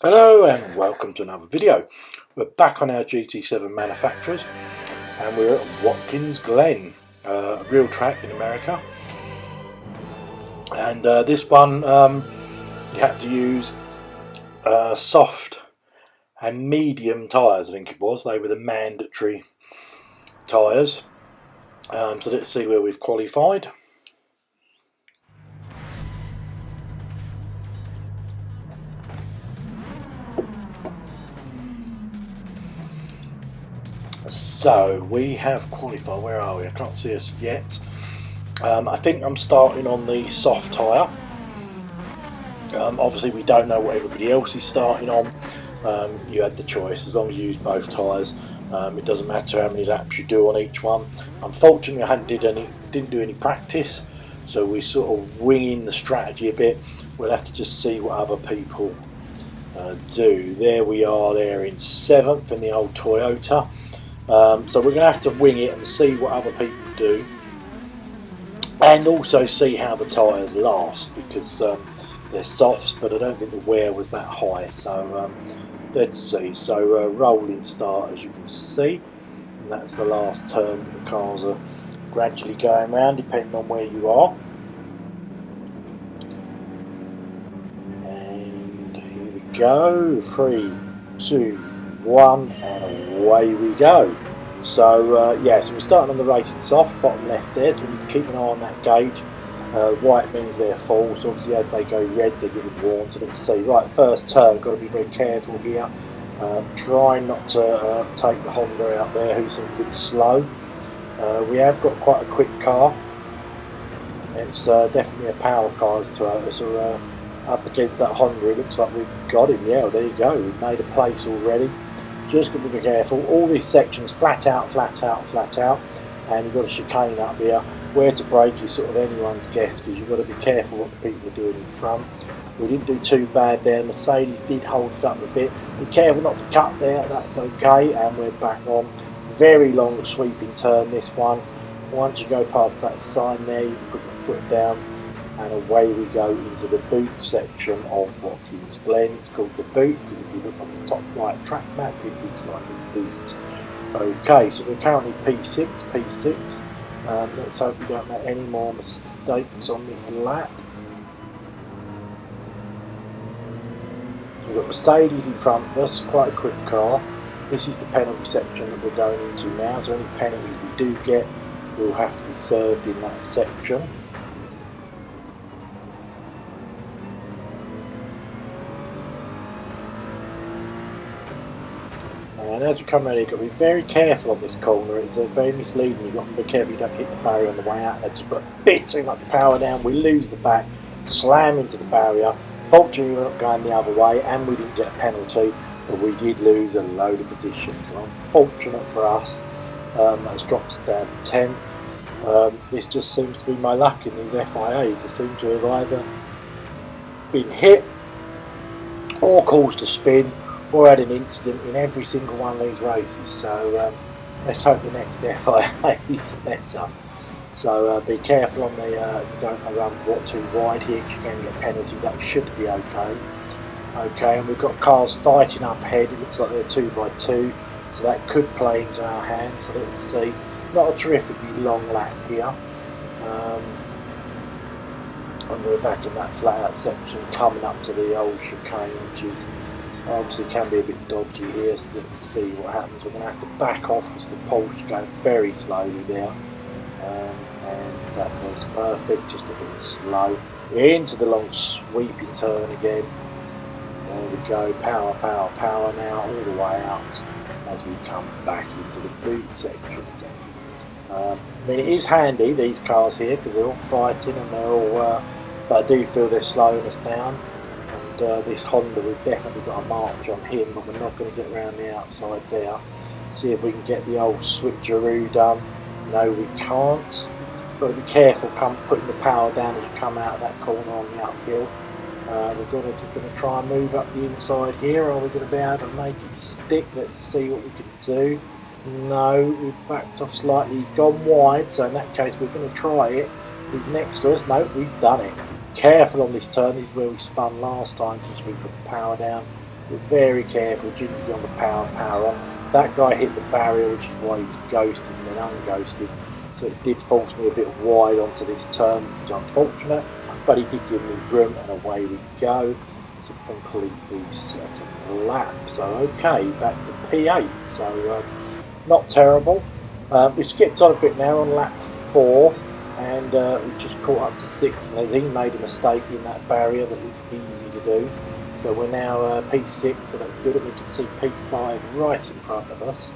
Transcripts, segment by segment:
Hello and welcome to another video. We're back on our GT7 manufacturers and we're at Watkins, Glen, a real track in America. And this one you had to use soft and medium tyres, I think it was. They were the mandatory tyres. So let's see where we've qualified. So we have qualified. Where are we? I can't see us yet. I think I'm starting on the soft tyre. Obviously we don't know what everybody else is starting on. You had the choice as long as you use both tyres. It doesn't matter how many laps you do on each one. Unfortunately I didn't do any practice, so we're sort of winging the strategy a bit. We'll have to just see what other people do. There we are, there in 7th in the old Toyota. So we're going to have to wing it and see what other people do, and also see how the tyres last, because they're softs, but I don't think the wear was that high. So let's see. So rolling start, as you can see, and that's the last turn. The cars are gradually going around depending on where you are. And here we go. 3, 2, 1, and away we go. So yeah, so we're starting on the racing soft, bottom left there, so we need to keep an eye on that gauge. White means they're full, so obviously as they go red they're getting worn. So let's see. Right, first turn, got to be very careful here. Try not to take the Honda out there, who's a bit slow. We have got quite a quick car. It's definitely a power car as Toyota, so up against that Honda it looks like we've got him. Yeah, well, there you go, we've made a place already. Just got to be careful. All these sections flat out, flat out, flat out, and you've got a chicane up here. Where to brake is sort of anyone's guess, because you've got to be careful what the people are doing in front. We didn't do too bad there. Mercedes did hold us up a bit. Be careful not to cut there, that's okay, and we're back on. Very long sweeping turn, this one. Once you go past that sign there, you can put your foot down, and away we go into the boot section of Watkins Glen. It's called the boot because if you look on the top right track map it looks like a boot. Okay, so we're currently P6. Let's hope we don't make any more mistakes on this lap. So we've got Mercedes in front of us, quite a quick car. This is the penalty section that we're going into now, so any penalties we do get will have to be served in that section. And as we come around here, you've got to be very careful on this corner. It's very misleading. You've got to be careful you don't hit the barrier on the way out. They just put a bit too much power down. We lose the back, slam into the barrier. Fortunately, we're not going the other way, and we didn't get a penalty, but we did lose a load of positions. So unfortunate for us, that's dropped us down to 10th. This just seems to be my luck in these FIAs. They seem to have either been hit or caused a spin, or had an incident in every single one of these races. So let's hope the next FIA is better. So be careful on the, you don't run too wide here because you're going to get a penalty. That should be okay. Okay, and we've got cars fighting up ahead. It looks like they're 2 by 2, so that could play into our hands. So let's see. Not a terrifically long lap here. And we're back in that flat out section coming up to the old chicane, which is obviously can be a bit dodgy here, so let's see what happens. We're going to have to back off because the pole's going very slowly there. And that was perfect, just a bit slow. We're into the long sweeping turn again. There we go, power, power, power now, all the way out as we come back into the boot section again. I mean, it is handy, these cars here, because they're all fighting and they're all, but I do feel they're slowing us down. This Honda, we've definitely got a march on him, but we're not going to get around the outside there. See if we can get the old switcheroo done. No, we can't. Got to be careful putting the power down as you come out of that corner on the uphill. We're going to try and move up the inside here. Are we going to be able to make it stick? Let's see what we can do. No, we've backed off slightly. He's gone wide, so in that case we're going to try it. He's next to us. No, we've done it. Careful on this turn. This is where we spun last time, just as we put the power down. We're very careful, gingerly on the power on. That guy hit the barrier, which is why he was ghosted and then unghosted. So it did force me a bit wide onto this turn, which was unfortunate. But he did give me room, and away we go to complete the second lap. So okay, back to P8. So not terrible. We skipped on a bit now on lap 4, and we just caught up to 6. And as he made a mistake in that barrier, that is easy to do. So we're now P6, so that's good, and we can see P5 right in front of us.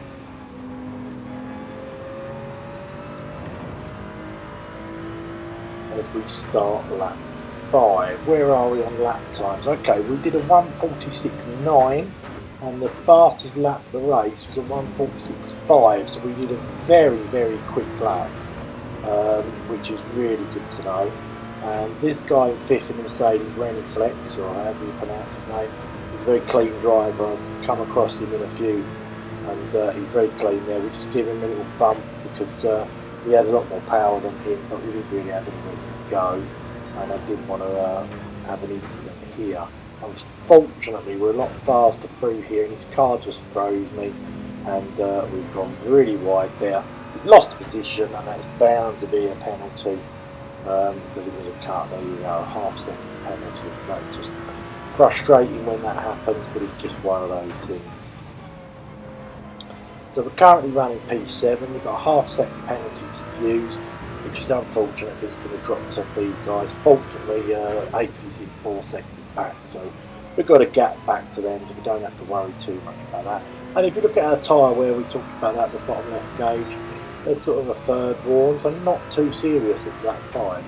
As we start lap 5. Where are we on lap times? Okay, we did a 1:46.9, and the fastest lap of the race was a 1:46.5, so we did a very, very quick lap, which is really good to know. And this guy in 5th in the Mercedes, Reniflex, or however you pronounce his name, he's a very clean driver. I've come across him in a few, and he's very clean there. We just give him a little bump because we had a lot more power than him, but we didn't really have anywhere to go, and I didn't want to have an incident here. Unfortunately, we're a lot faster through here, and his car just froze me, and we've gone really wide there. We lost position, and that's bound to be a penalty. Because it was a cut, there you go, a half-second penalty, so that's just frustrating when that happens, but it's just one of those things. So we're currently running P7, we've got a half-second penalty to use, which is unfortunate because it's going to drop us off these guys. Fortunately, 8th is in 4 seconds back, so we've got a gap back to them, so we don't have to worry too much about that. And if you look at our tyre, where we talked about that, the bottom left gauge, there's sort of a third worn, so not too serious at lap 5.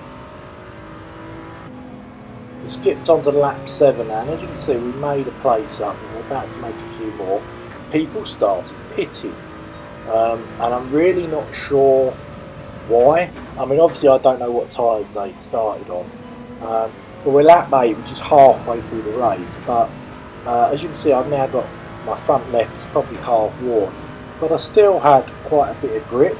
We skipped on to lap 7 now, and as you can see, we made a place up, and we're about to make a few more. People started pitting, and I'm really not sure why. I mean, obviously I don't know what tyres they started on, but we're lap 8, which is halfway through the race, but as you can see, I've now got my front left is probably half worn, but I still had quite a bit of grip.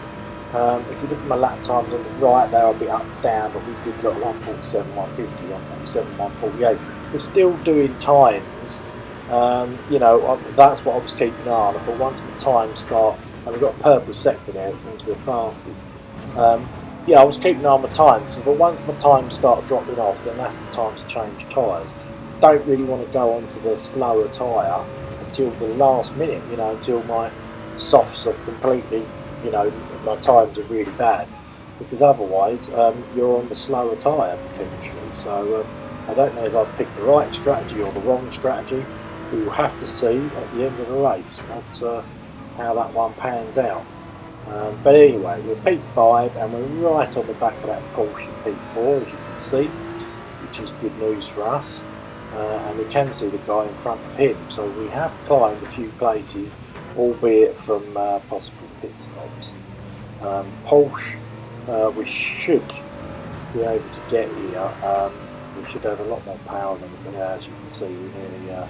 If you look at my lap times on the right, they are a bit up and down, but we did look 1:47, 1:50, 1:47, 1:48. We're still doing times. You know, that's what I was keeping an eye on. I thought once my times start, and we've got a purple sector there, which means we're fastest. Yeah, I was keeping an eye on my times, but once my times start dropping off, then that's the time to change tyres. Don't really want to go onto the slower tyre until the last minute, you know, until my softs are completely, you know, my times are really bad, because otherwise you're on the slower tyre potentially. So I don't know if I've picked the right strategy or the wrong strategy. We will have to see at the end of the race what, how that one pans out. But anyway, we're P5 and we're right on the back of that Porsche P4, as you can see, which is good news for us. And we can see the guy in front of him, so we have climbed a few places, albeit from possible pit stops. Porsche, we should be able to get here. We should have a lot more power than we do. As you can see, we nearly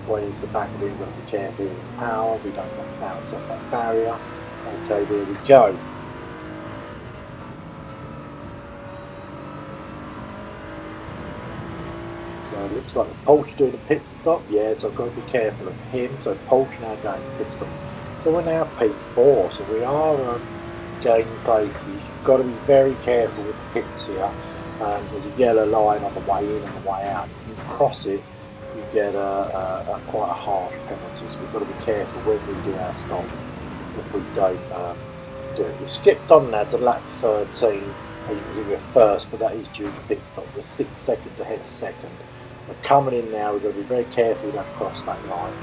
went into the back of it. We've got to be careful with the power, we don't want to bounce off that barrier. Okay, there we go. So it looks like Porsche doing a pit stop. Yeah, so I've got to be careful of him. So Porsche now going to pit stop. So we're now P4, so we are gaining places. You've got to be very careful with the pits here. There's a yellow line on the way in and the way out. If you cross it, you get quite a harsh penalty. So we've got to be careful when we do our stop that we don't do it. We've skipped on now to lap 13. As you can see, we're first, but that is due to pit stop. We're 6 seconds ahead of second. We're coming in now. We've got to be very careful we don't cross that line.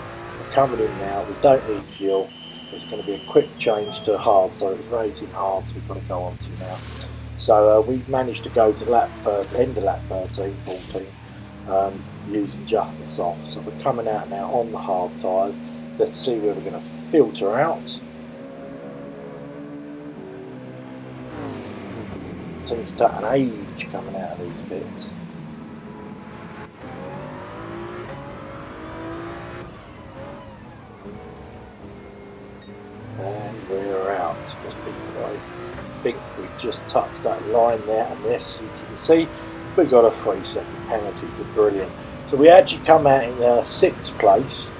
We're coming in now. We don't need fuel. It's going to be a quick change to hard, so it's rating hard, so we've got to go on to now. So we've managed to go to end of lap 13, 14, using just the soft. So we're coming out now on the hard tyres. Let's see where we're going to filter out. Seems to take an age coming out of these bits. And we're out. Just I think we just touched that line there, and this, you can see, we got a 3-second penalty. So brilliant. So we actually come out in 6th place,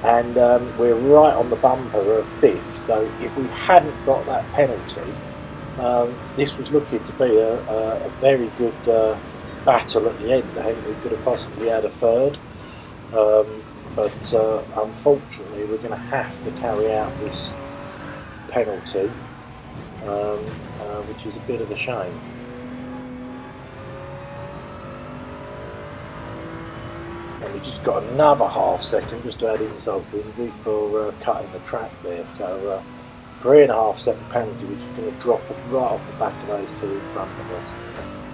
and we're right on the bumper of 5th. So if we hadn't got that penalty, this was looking to be a very good battle at the end. I think we could have possibly had a 3rd, but unfortunately we're going to have to carry out this penalty, which is a bit of a shame. And we just got another ½ second just to add insult to injury for cutting the track there. So 3.5 second penalty, which is going to drop us right off the back of those 2 in front of us.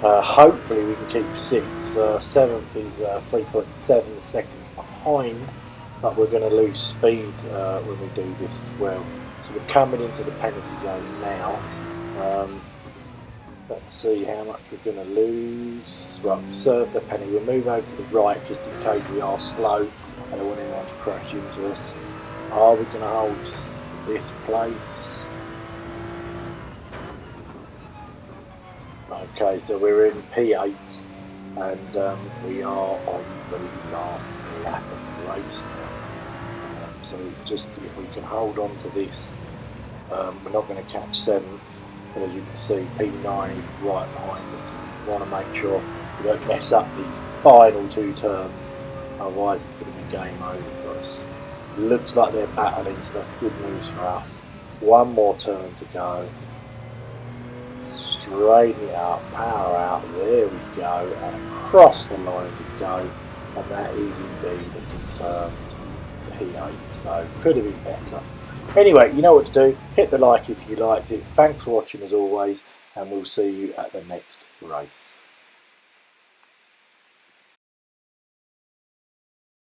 Hopefully we can keep 6th. 7th is 3.7 seconds behind, but we're going to lose speed when we do this as well. So we're coming into the penalty zone now. Let's see how much we're going to lose. Right, we've served the penalty. We'll move over to the right just in case we are slow. I don't want anyone to crash into us. Are we going to hold this place? Okay, so we're in P8 and we are on the last lap of the race now. So just if we can hold on to this, we're not going to catch 7th. But as you can see, P9 is right behind us. We want to make sure we don't mess up these final 2 turns, otherwise it's going to be game over for us. Looks like they're battling, so that's good news for us. 1 more turn to go. Straighten it up, power out, there we go, and across the line we go, and that is indeed a confirmed P8, so could have been better. Anyway, you know what to do. Hit the like if you liked it. Thanks for watching as always, and we'll see you at the next race.